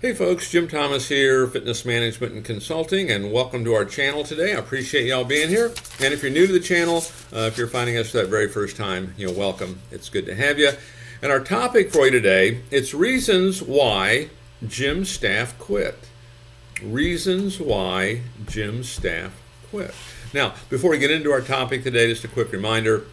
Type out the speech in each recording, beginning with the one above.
Hey folks, Jim Thomas here, Fitness Management and Consulting, and welcome to our channel today. I appreciate y'all being here. And if you're new to the channel, if you're finding us for that very first time, welcome. It's good to have you. And our topic for you today, it's reasons why gym staff quit. Reasons why gym staff quit. Now, before we get into our topic today, just a quick reminder.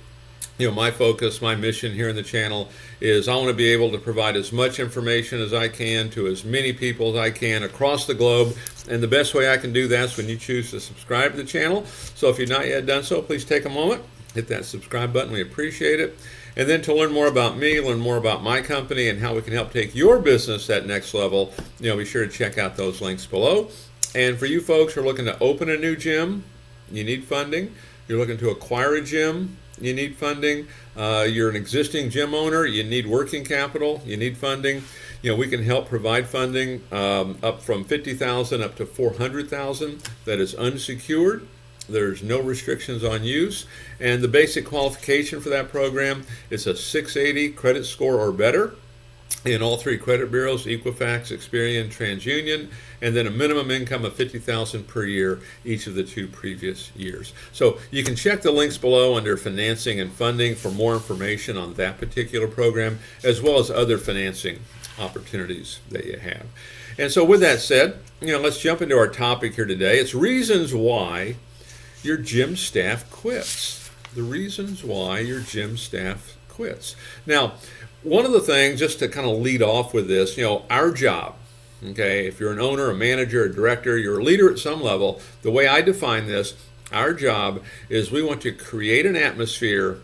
My focus, my mission here in the channel is I want to be able to provide as much information as I can to as many people as I can across the globe. And the best way I can do that is when you choose to subscribe to the channel. So if you've not yet done so, please take a moment, hit that subscribe button. We appreciate it. And then to learn more about me, learn more about my company and how we can help take your business that next level, be sure to check out those links below. And for you folks who are looking to open a new gym, you need funding. You're looking to acquire a gym, you need funding. You're an existing gym owner, you need working capital, you need funding. We can help provide funding up from $50,000 up to $400,000 that is unsecured. There's no restrictions on use. And the basic qualification for that program is a 680 credit score or better in all three credit bureaus, Equifax, Experian, TransUnion, and then a minimum income of $50,000 per year each of the 2 previous years. So you can check the links below under financing and funding for more information on that particular program, as well as other financing opportunities that you have. And so with that said, let's jump into our topic here today. It's reasons why your gym staff quits. The reasons why your gym staff quits. Now, one of the things, just to kind of lead off with this, our job, okay, if you're an owner, a manager, a director, you're a leader at some level, the way I define this, our job is we want to create an atmosphere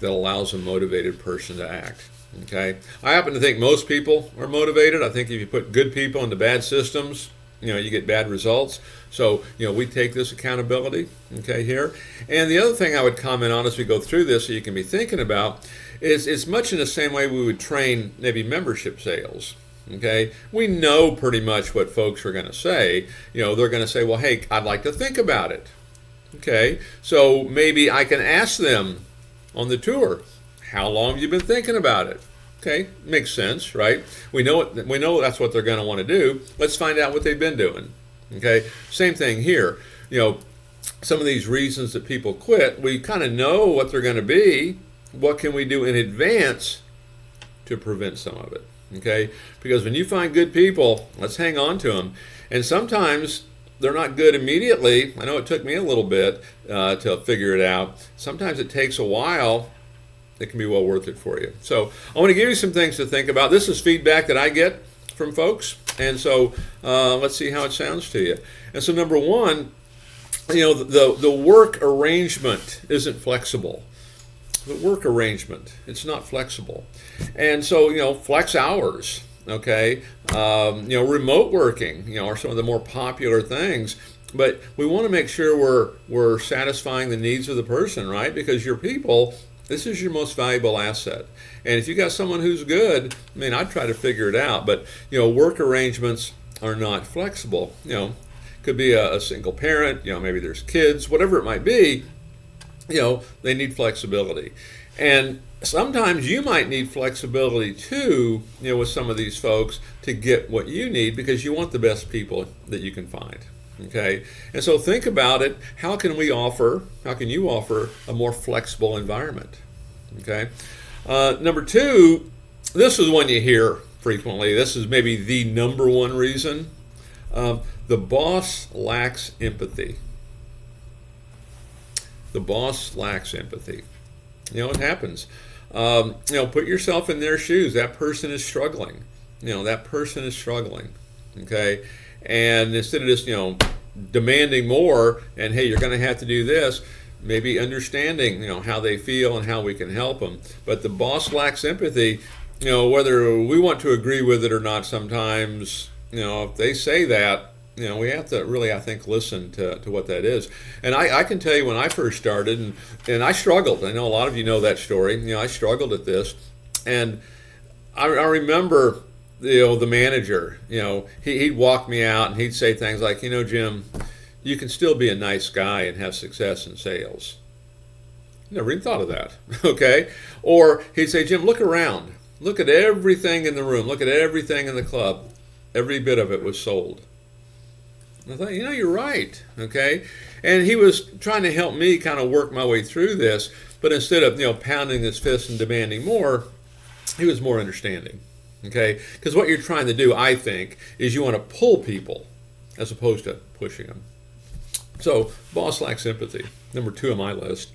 that allows a motivated person to act. Okay, I happen to think most people are motivated. I think if you put good people into bad systems, you get bad results. So, we take this accountability, okay, here. And the other thing I would comment on as we go through this, so you can be thinking about, is it's much in the same way we would train maybe membership sales, okay? We know pretty much what folks are going to say. They're going to say, well, hey, I'd like to think about it, okay? So maybe I can ask them on the tour, how long have you been thinking about it? Okay, makes sense, right? We know that's what they're going to want to do. Let's find out what they've been doing. Okay, same thing here. Some of these reasons that people quit, we kind of know what they're going to be. What can we do in advance to prevent some of it? Okay, because when you find good people, let's hang on to them. And sometimes they're not good immediately. I know it took me a little bit to figure it out. Sometimes it takes a while. It can be well worth it for you. So I want to give you some things to think about. This is feedback that I get from folks, and so let's see how it sounds to you. And so number one, the work arrangement isn't flexible. The work arrangement, it's not flexible. And so, flex hours, okay, remote working, are some of the more popular things. But we want to make sure we're satisfying the needs of the person, right? Because your people, this is your most valuable asset. And if you got someone who's good, I'd try to figure it out. But, work arrangements are not flexible. Could be a single parent, maybe there's kids, whatever it might be, they need flexibility. And sometimes you might need flexibility too, with some of these folks to get what you need because you want the best people that you can find. Okay, and so think about it. How can you offer a more flexible environment? Okay, number two, this is one you hear frequently. This is maybe the number one reason. The boss lacks empathy. The boss lacks empathy. It happens. Put yourself in their shoes. That person is struggling. Okay. And instead of just, demanding more and, hey, you're going to have to do this, maybe understanding, how they feel and how we can help them. But the boss lacks empathy, whether we want to agree with it or not sometimes, if they say that, we have to really, I think, listen to what that is. And I can tell you when I first started, and I struggled. I know a lot of you know that story. I struggled at this. And I remember the manager, he'd walk me out and he'd say things like, Jim, you can still be a nice guy and have success in sales. Never even thought of that, okay? Or he'd say, Jim, look around. Look at everything in the room. Look at everything in the club. Every bit of it was sold. I thought, you're right, okay? And he was trying to help me kind of work my way through this, but instead of, pounding his fist and demanding more, he was more understanding, okay? Because what you're trying to do, I think, is you want to pull people as opposed to pushing them. So, boss lacks empathy, number 2 on my list.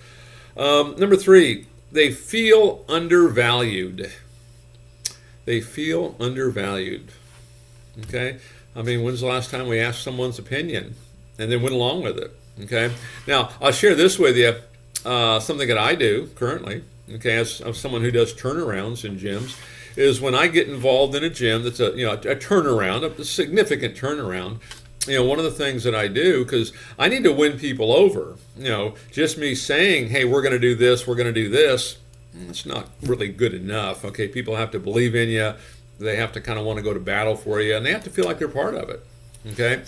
Number 3, they feel undervalued. They feel undervalued, okay? I mean, when's the last time we asked someone's opinion and then went along with it, okay? Now, I'll share this with you, something that I do currently, okay, as someone who does turnarounds in gyms, is when I get involved in a gym that's a turnaround, a significant turnaround, one of the things that I do, because I need to win people over, just me saying, hey, we're going to do this, it's not really good enough, okay? People have to believe in you. They have to kind of want to go to battle for you, and they have to feel like they're part of it, okay?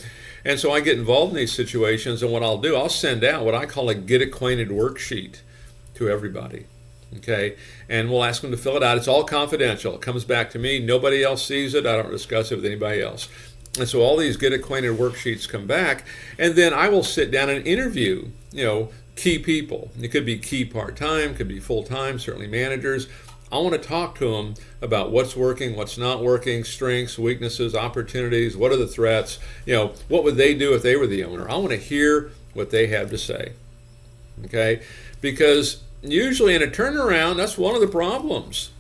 And so I get involved in these situations, and what I'll do, I'll send out what I call a get acquainted worksheet to everybody, okay? And we'll ask them to fill it out. It's all confidential. It comes back to me. Nobody else sees it. I don't discuss it with anybody else. And so all these get acquainted worksheets come back, and then I will sit down and interview, key people. It could be key part-time, could be full-time, certainly managers. I want to talk to them about what's working, what's not working, strengths, weaknesses, opportunities, what are the threats, what would they do if they were the owner? I want to hear what they have to say, okay? Because usually in a turnaround, that's one of the problems.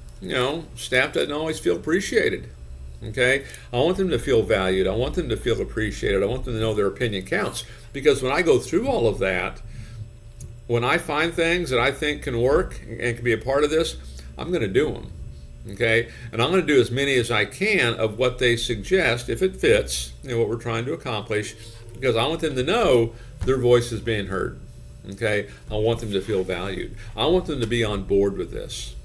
Staff doesn't always feel appreciated, okay? I want them to feel valued. I want them to feel appreciated. I want them to know their opinion counts. Because when I go through all of that, when I find things that I think can work and can be a part of this, I'm going to do them, okay? And I'm going to do as many as I can of what they suggest, if it fits, what we're trying to accomplish, because I want them to know their voice is being heard, okay? I want them to feel valued. I want them to be on board with this,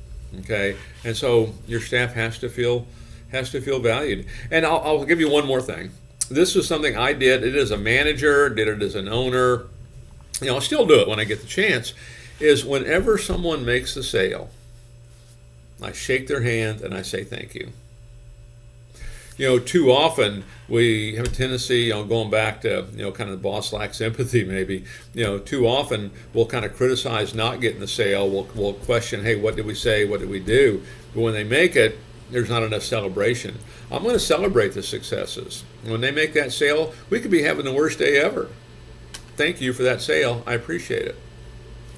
okay? And so your staff has to feel valued. And I'll give you one more thing. This is something I did. It as a manager, did it as an owner. I'll still do it when I get the chance, is whenever someone makes a sale, I shake their hand and I say thank you. Too often we have a tendency, going back to, kind of the boss lacks empathy maybe, too often we'll kind of criticize not getting the sale. We'll question, hey, what did we say? What did we do? But when they make it, there's not enough celebration. I'm going to celebrate the successes. When they make that sale, we could be having the worst day ever. Thank you for that sale. I appreciate it.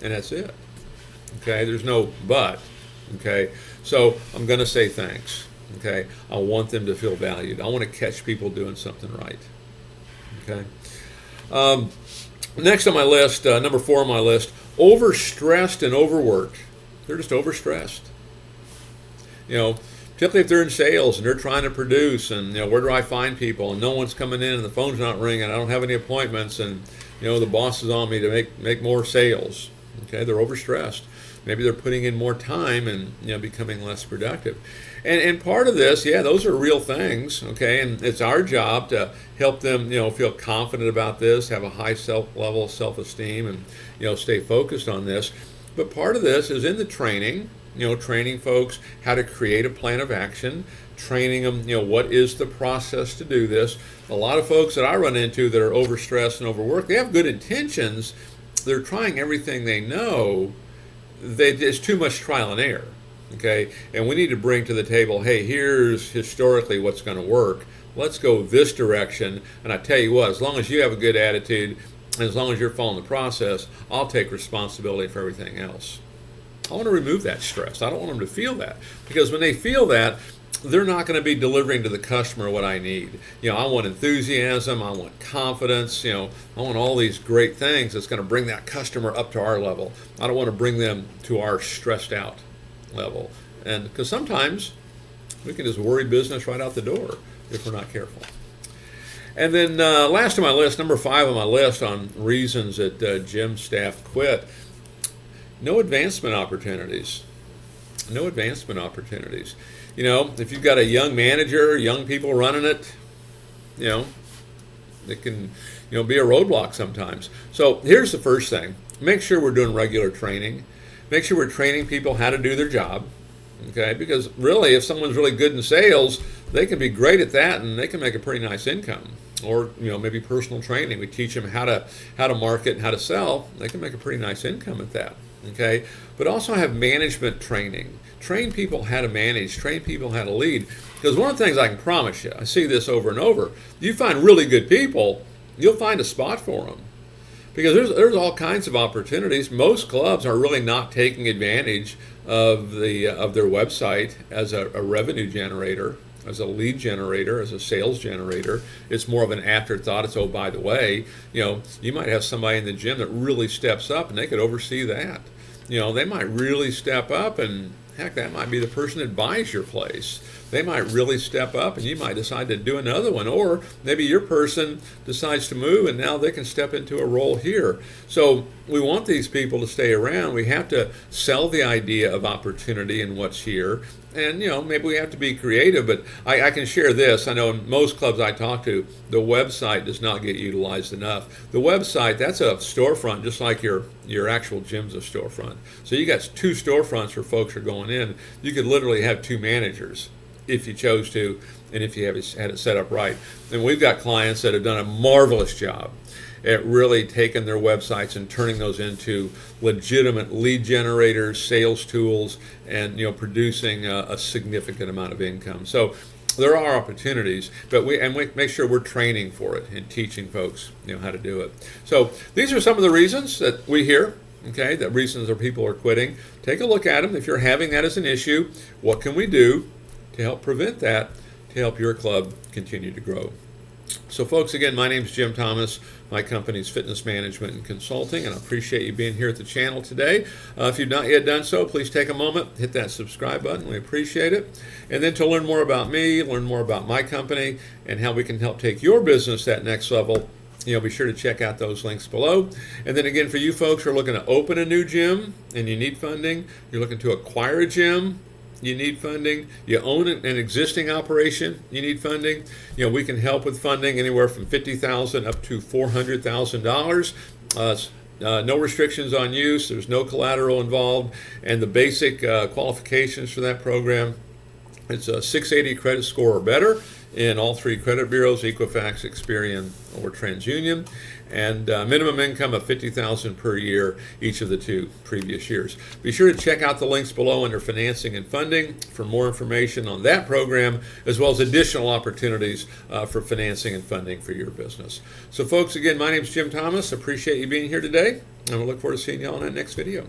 And that's it. Okay, there's no but. Okay, so I'm going to say thanks. Okay, I want them to feel valued. I want to catch people doing something right. Okay. Next on my list, number 4 on my list, overstressed and overworked. They're just overstressed. Particularly if they're in sales and they're trying to produce, and where do I find people, and no one's coming in and the phone's not ringing, I don't have any appointments, and the boss is on me to make more sales. Okay, they're overstressed. Maybe they're putting in more time and becoming less productive. And part of this, those are real things, okay? And it's our job to help them, feel confident about this, have a high level of self-esteem, and stay focused on this. But part of this is in the training, training folks how to create a plan of action, training them, what is the process to do this. A lot of folks that I run into that are overstressed and overworked, they have good intentions. They're trying everything they know. It's too much trial and error, okay? And we need to bring to the table, hey, here's historically what's going to work. Let's go this direction. And I tell you what, as long as you have a good attitude, and as long as you're following the process, I'll take responsibility for everything else. I want to remove that stress. I don't want them to feel that, because when they feel that, they're not going to be delivering to the customer what I need. I want enthusiasm, I want confidence, I want all these great things that's going to bring that customer up to our level. I don't want to bring them to our stressed out level. And because sometimes we can just worry business right out the door if we're not careful. And then last on my list, number 5 on my list on reasons that gym staff quit, no advancement opportunities. No advancement opportunities. If you've got a young manager, young people running it, it can, be a roadblock sometimes. So here's the first thing. Make sure we're doing regular training. Make sure we're training people how to do their job. Okay, because really, if someone's really good in sales, they can be great at that, and they can make a pretty nice income. Or maybe personal training. We teach them how to market and how to sell. They can make a pretty nice income at that. Okay, but also have management training. Train people how to manage. Train people how to lead. Because one of the things I can promise you, I see this over and over. You find really good people, you'll find a spot for them. Because there's all kinds of opportunities. Most clubs are really not taking advantage of their website as a revenue generator, as a lead generator, as a sales generator. It's more of an afterthought. It's, oh, by the way, you might have somebody in the gym that really steps up and they could oversee that. They might really step up, and heck, that might be the person that buys your place. They might really step up and you might decide to do another one. Or maybe your person decides to move and now they can step into a role here. So we want these people to stay around. We have to sell the idea of opportunity and what's here. And, maybe we have to be creative, but I can share this. I know in most clubs I talk to, the website does not get utilized enough. The website, that's a storefront, just like your actual gym's a storefront. So you got 2 storefronts where folks are going in. You could literally have 2 managers if you chose to, and if you had it set up right. And we've got clients that have done a marvelous job at really taking their websites and turning those into legitimate lead generators, sales tools, and producing a significant amount of income. So there are opportunities, but we make sure we're training for it and teaching folks how to do it. So these are some of the reasons that we hear. Okay, the reasons that people are quitting. Take a look at them. If you're having that as an issue, what can we do to help prevent that, to help your club continue to grow? So folks, again, my name is Jim Thomas. My company is Fitness Management and Consulting, and I appreciate you being here at the channel today. If you've not yet done so, please take a moment, hit that subscribe button. We appreciate it. And then to learn more about me, learn more about my company, and how we can help take your business that next level, be sure to check out those links below. And then again, for you folks who are looking to open a new gym and you need funding, you're looking to acquire a gym, you need funding, you own an existing operation, you need funding, we can help with funding anywhere from $50,000 up to $400,000. No restrictions on use, there's no collateral involved, and the basic qualifications for that program, it's a 680 credit score or better in all 3 credit bureaus, Equifax, Experian, or TransUnion, and minimum income of $50,000 per year each of the 2 previous years. Be sure to check out the links below under financing and funding for more information on that program, as well as additional opportunities for financing and funding for your business. So folks, again, my name is Jim Thomas. Appreciate you being here today, and we look forward to seeing you all in that next video.